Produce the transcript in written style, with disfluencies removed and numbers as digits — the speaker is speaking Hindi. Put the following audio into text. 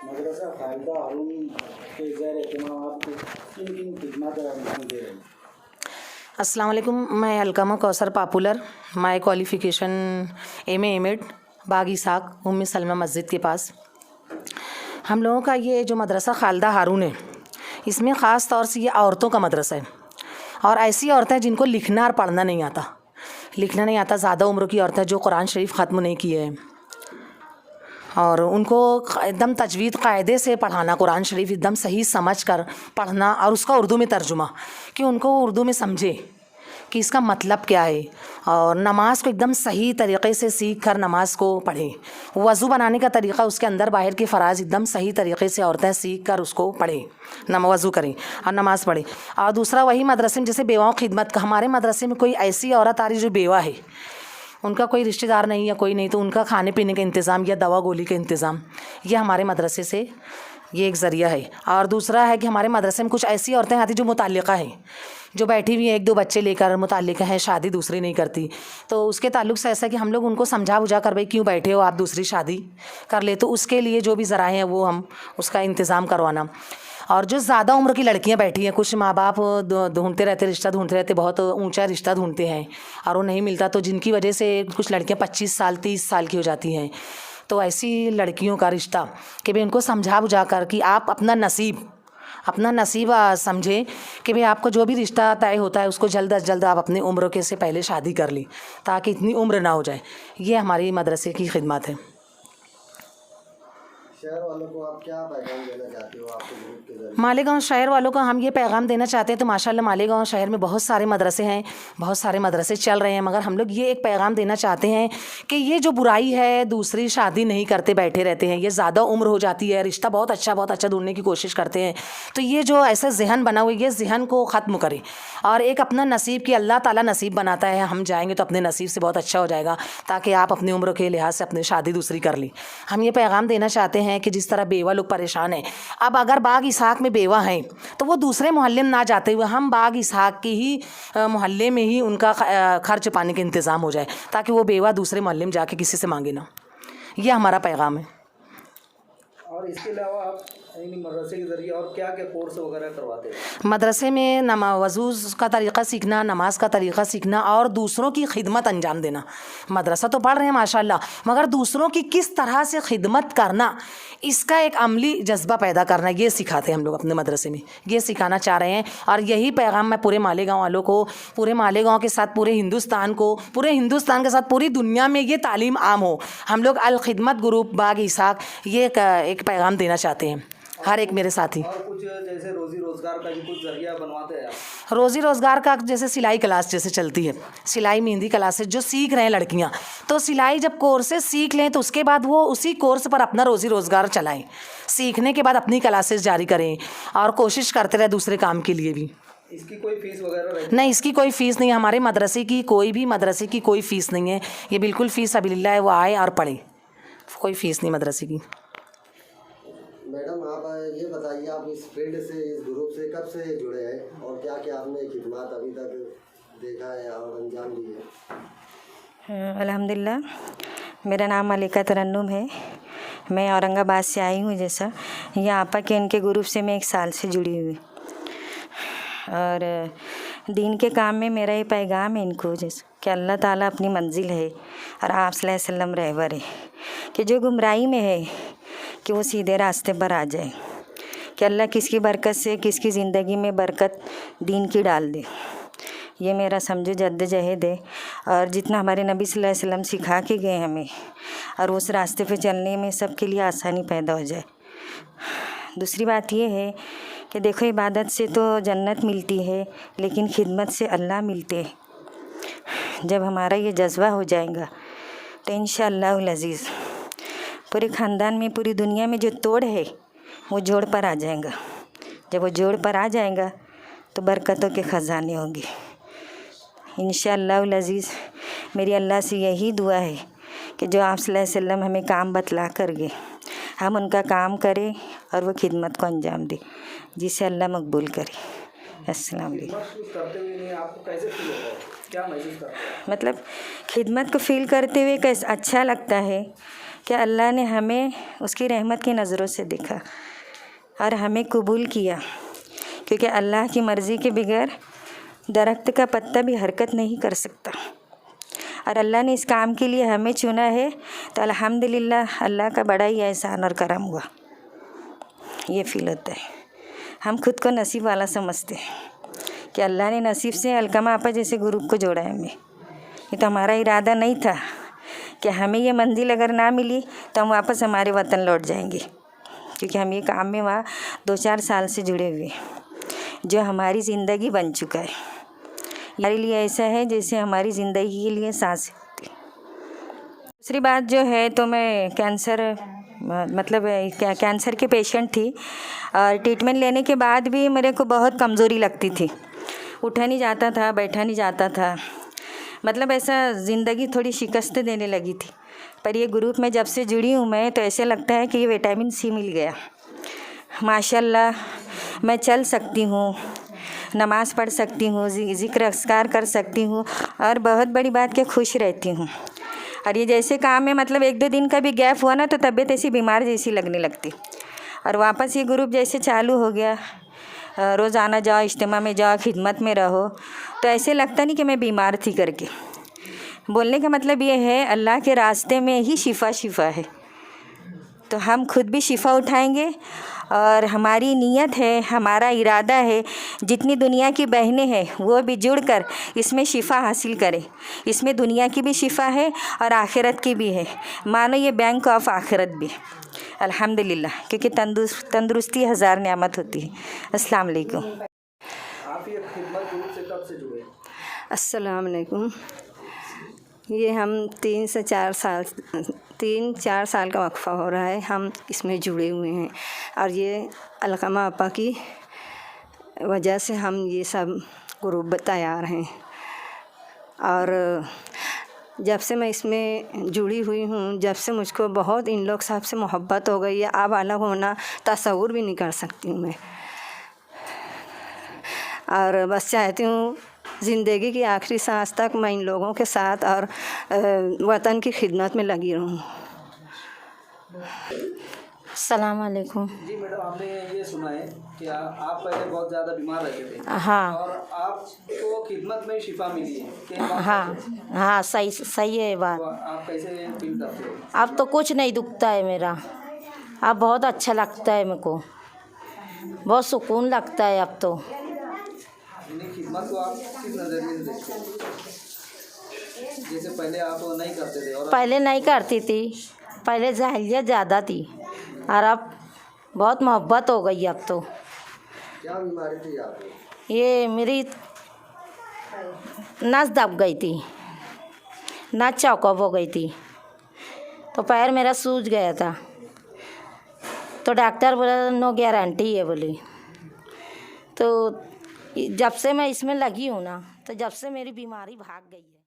मदरसा खालिदा हारून के ज़ेर एहतमाम आप किन किन खिदमत अंजाम दे रहे हैं? अस्सलाम वालेकुम। मैं Alkama Kausar popular, my qualification MA. MEd Bagh Ishaq Umme Salma मस्जिद के पास। हम लोगों का ये जो मदरसा खालिदा हारून है, इसमें ख़ास तौर से ये औरतों का मदरसा है और ऐसी औरतें जिनको लिखना और पढ़ना नहीं आता, ज़्यादा उम्र की औरतें जो कुरान शरीफ ख़त्म नहीं किए हैं और उनको एकदम तजवीद कायदे से पढ़ाना, कुरान शरीफ एकदम सही समझ कर पढ़ना और उसका उर्दू में तर्जुमा, कि उनको उर्दू में समझे कि इसका मतलब क्या है, और नमाज को एकदम सही तरीक़े से सीख कर नमाज को पढ़ें। वज़ू बनाने का तरीक़ा, उसके अंदर बाहर के फ़राज़ एकदम सही तरीक़े से औरतें सीख कर उसको पढ़ें, वज़ू करें और नमाज़ पढ़ें। और दूसरा वही मदरसे में जैसे बेवाओं की खिदमत का, हमारे मदरसे में कोई ऐसी औरत आ रही जो बेवा है, उनका कोई रिश्तेदार नहीं या कोई नहीं, तो उनका खाने पीने का इंतज़ाम या दवा गोली का इंतज़ाम, ये हमारे मदरसे से ये एक ज़रिया है। और दूसरा है कि हमारे मदरसे में कुछ ऐसी औरतें आती जो मुताल्लिक़ा हैं, जो बैठी हुई हैं, एक दो बच्चे लेकर मुताल्लिक़ा हैं, शादी दूसरी नहीं करती, तो उसके ताल्लुक़ से ऐसा है कि हम लोग उनको समझा बुझा कर, भाई क्यों बैठे हो आप, दूसरी शादी कर ले, तो उसके लिए जो भी ज़राए हैं वो हम उसका इंतज़ाम करवाना। और जो ज़्यादा उम्र की लड़कियां बैठी हैं, कुछ माँ बाप ढूंढते रहते, रिश्ता ढूंढते रहते, बहुत ऊंचा रिश्ता ढूंढते हैं और वो नहीं मिलता, तो जिनकी वजह से कुछ लड़कियां 25 साल 30 साल की हो जाती हैं, तो ऐसी लड़कियों का रिश्ता कि भाई उनको समझा बुझा कर कि आप अपना नसीब समझें कि भाई आपको जो भी रिश्ता तय होता है उसको जल्द अज जल्द आप अपनी उम्र के से पहले शादी कर ली, ताकि इतनी उम्र ना हो जाए। ये हमारी मदरसे की खिदमत है। शहर वालों को आप क्या पैगाम देना चाहते हो आपके ग्रुप के ज़रिए? मालेगांव शहर वालों को हम ये पैगाम देना चाहते हैं, तो माशाल्लाह मालेगांव शहर में बहुत सारे मदरसे हैं, बहुत सारे मदरसे चल रहे हैं, मगर हम लोग ये एक पैगाम देना चाहते हैं कि ये जो बुराई है, दूसरी शादी नहीं करते बैठे रहते हैं, ये ज़्यादा उम्र हो जाती है, रिश्ता बहुत अच्छा ढूंढने की कोशिश करते हैं, तो ये जो ऐसा जहन बना हुआ है, ये जहन को ख़त्म करें और एक अपना नसीब की अल्लाह ताला नसीब बनाता है, हम जाएंगे तो अपने नसीब से बहुत अच्छा हो जाएगा, ताकि आप अपनी उम्र के लिहाज से अपनी शादी दूसरी कर ली। हम ये पैगाम देना चाहते हैं कि जिस तरह बेवा लोग परेशान हैं, अब अगर बाग इसाक में बेवा हैं तो वो दूसरे मोहल्ले में ना जाते हुए हम बाग इसाक के ही मोहल्ले में ही उनका खर्च पाने का इंतज़ाम हो जाए, ताकि वो बेवा दूसरे मोहल्ले में जाके किसी से मांगे ना। ये हमारा पैगाम है। और इसके अलावा आप मदरसे के ज़रिए और क्या क्या कोर्स वगैरह करवाते हैं? मदरसे में वज़ू का तरीक़ा सीखना, नमाज का तरीक़ा सीखना और दूसरों की खिदमत अंजाम देना। मदरसा तो पढ़ रहे हैं माशाल्लाह, मगर दूसरों की किस तरह से खिदमत करना, इसका एक अमली जज्बा पैदा करना, ये सिखाते हैं हम लोग अपने मदरसे में, ये सिखाना चाह रहे हैं। और यही पैगाम मैं पूरे मालेगांव वालों को, पूरे मालेगांव के साथ पूरे हिंदुस्तान को, पूरे हिंदुस्तान के साथ पूरी दुनिया में ये तालीम आम हो। हम लोग अल खिदमत ग्रुप बाग इसाक ये एक पैगाम देना चाहते हैं, हर एक मेरे साथी। और कुछ जैसे रोज़ी रोज़गार का भी कुछ जरिया बनवाते हैं आप? रोज़ी रोज़गार का जैसे सिलाई क्लास जैसे चलती है, सिलाई मेहंदी क्लासेस जो सीख रहे हैं लड़कियां, तो सिलाई जब कोर्सेज सीख लें तो उसके बाद वो उसी कोर्स पर अपना रोज़ी रोज़गार चलाएं, सीखने के बाद अपनी क्लासेस जारी करें और कोशिश करते रहे दूसरे काम के लिए भी। इसकी कोई फीस वगैरह रहती है? नहीं, इसकी कोई फ़ीस नहीं है, हमारे मदरसे की कोई भी मदरसे की कोई फ़ीस नहीं है, ये बिल्कुल फ़ीस सबिलिल्लाह है, वो आए और पढ़े, कोई फ़ीस नहीं मदरसे की। मैडम आप ये बताइए, आप इस फील्ड से, इस ग्रुप से कब से जुड़े हैं और क्या क्या आपने खिदमत अभी तक देखा है और अंजाम दिए हैं? अल्हम्दुलिल्लाह, मेरा नाम मलिका तरन्नुम है, मैं औरंगाबाद से आई हूँ। जैसा ये आपा के इनके ग्रुप से मैं 1 साल से जुड़ी हुई, और दीन के काम में मेरा ये पैगाम है इनको, जैसे कि अल्लाह ताला अपनी मंजिल है और आप सल्लल्लाहु अलैहि वसल्लम रहबर है, कि जो गुमराही में है कि वो सीधे रास्ते पर आ जाए, कि अल्लाह किसकी बरकत से किसकी ज़िंदगी में बरकत दीन की डाल दे। ये मेरा समझो जद्दोजहद है, और जितना हमारे नबी सल्लल्लाहु अलैहि वसल्लम सिखा के गए हमें, और उस रास्ते पे चलने में सबके लिए आसानी पैदा हो जाए। दूसरी बात ये है कि देखो, इबादत से तो जन्नत मिलती है, लेकिन खिदमत से अल्लाह मिलते हैं। जब हमारा ये जज्बा हो जाएगा तो इंशाअल्लाहुल अज़ीज़ पूरे ख़ानदान में, पूरी दुनिया में जो तोड़ है वो जोड़ पर आ जाएगा। जब वो जोड़ पर आ जाएगा तो बरकतों के ख़जाने होंगे इंशाअल्लाहुल अज़ीज़। मेरी अल्लाह से यही दुआ है कि जो आप सल्लल्लाहु अलैहि वसल्लम हमें काम बतला कर गए, हम उनका काम करें और वो खिदमत को अंजाम दें, जिसे अल्लाह मकबूल करे। अस्सलाम वालेकुम। करते हुए आपको कैसे फील होता है, क्या महसूस करते हैं? मतलब खिदमत को फील करते हुए कैसे अच्छा लगता है कि अल्लाह ने हमें उसकी रहमत की नज़रों से देखा और हमें कबूल किया, क्योंकि अल्लाह की मर्ज़ी के बगैर दरख्त का पत्ता भी हरकत नहीं कर सकता। और अल्लाह ने इस काम के लिए हमें चुना है, तो अल्हम्दुलिल्लाह अल्लाह का बड़ा ही एहसान और करम हुआ, ये फ़ील होता है। हम खुद को नसीब वाला समझते हैं कि अल्लाह ने नसीब से अलकमा आपा जैसे ग्रुप को जोड़ा है हमें। ये तो हमारा इरादा नहीं था कि हमें ये मंजिल अगर ना मिली तो हम वापस हमारे वतन लौट जाएंगे, क्योंकि हम ये काम में वहाँ 2-4 साल से जुड़े हुए, जो हमारी ज़िंदगी बन चुका है। हमारे लिए ऐसा है जैसे हमारी ज़िंदगी के लिए सांस है। दूसरी बात जो है, तो मैं कैंसर के पेशेंट थी और ट्रीटमेंट लेने के बाद भी मेरे को बहुत कमज़ोरी लगती थी, उठा नहीं जाता था, बैठा नहीं जाता था, मतलब ऐसा ज़िंदगी थोड़ी शिकस्त देने लगी थी। पर ये ग्रुप में जब से जुड़ी हूँ मैं, तो ऐसे लगता है कि ये विटामिन सी मिल गया। माशाल्लाह मैं चल सकती हूँ, नमाज़ पढ़ सकती हूँ, ज़िक्र अस्कार कर सकती हूँ और बहुत बड़ी बात कि खुश रहती हूँ। और ये जैसे काम में मतलब 1-2 दिन का भी गैप हुआ ना, तो तबीयत ऐसी बीमार जैसी लगने लगती। और वापस ये ग्रुप जैसे चालू हो गया, रोज़ाना जाओ, इज्तिमा में जाओ, खिदमत में रहो, तो ऐसे लगता नहीं कि मैं बीमार थी करके। बोलने का मतलब ये है, अल्लाह के रास्ते में ही शिफ़ा है। तो हम खुद भी शिफ़ा उठाएंगे और हमारी नीयत है, हमारा इरादा है, जितनी दुनिया की बहनें हैं वो भी जुड़कर इसमें शिफ़ा हासिल करें। इसमें दुनिया की भी शिफ़ा है और आखिरत की भी है, मानो ये बैंक ऑफ आखिरत भी। अल्हम्दुलिल्लाह, क्योंकि तंदुरुस्ती 1000 नेमत होती है। अस्सलाम वालेकुम। आप ये खिदमत ग्रुप से कब से जुड़े? अस्सलाम वालेकुम। ये हम 3-4 साल का वक्फ़ा हो रहा है, हम इसमें जुड़े हुए हैं और ये अलकमा आपा की वजह से हम ये सब ग्रुप तैयार हैं। और जब से मैं इसमें जुड़ी हुई हूँ, जब से मुझको बहुत इन लोग साहब से मोहब्बत हो गई है, अब अलग होना तसव्वुर भी नहीं कर सकती हूँ मैं। और बस चाहती हूँ ज़िंदगी की आखिरी सांस तक मैं इन लोगों के साथ और वतन की खिदमत में लगी रहूँ। अस्सलाम वालेकुम। जी मैडम, आपने ये सुना है कि आप पहले बहुत ज़्यादा बीमार रहते थे। हाँ। और आपको खिदमत में शिफा मिली है, क्या ये बात हाँ सच है? हाँ, सही है ये बात। तो आप कैसे फील करते हो? अब तो कुछ नहीं दुखता है मेरा, अब बहुत अच्छा लगता है मेरे को, बहुत सुकून लगता है अब तो। यानी खिदमत को आप किस नज़रिए से देखते हो? जैसे पहले आप नहीं करते थे और पहले नहीं करती थी, पहले जाहिलियत ज़्यादा थी और अब बहुत मोहब्बत हो गई अब तो। क्या बीमारी थी आपको? ये मेरी नस दब गई थी, नस चौकअप हो गई थी, तो पैर मेरा सूज गया था, तो डॉक्टर बोला नो गारंटी है बोली। तो जब से मैं इसमें लगी हूँ ना, तो जब से मेरी बीमारी भाग गई है।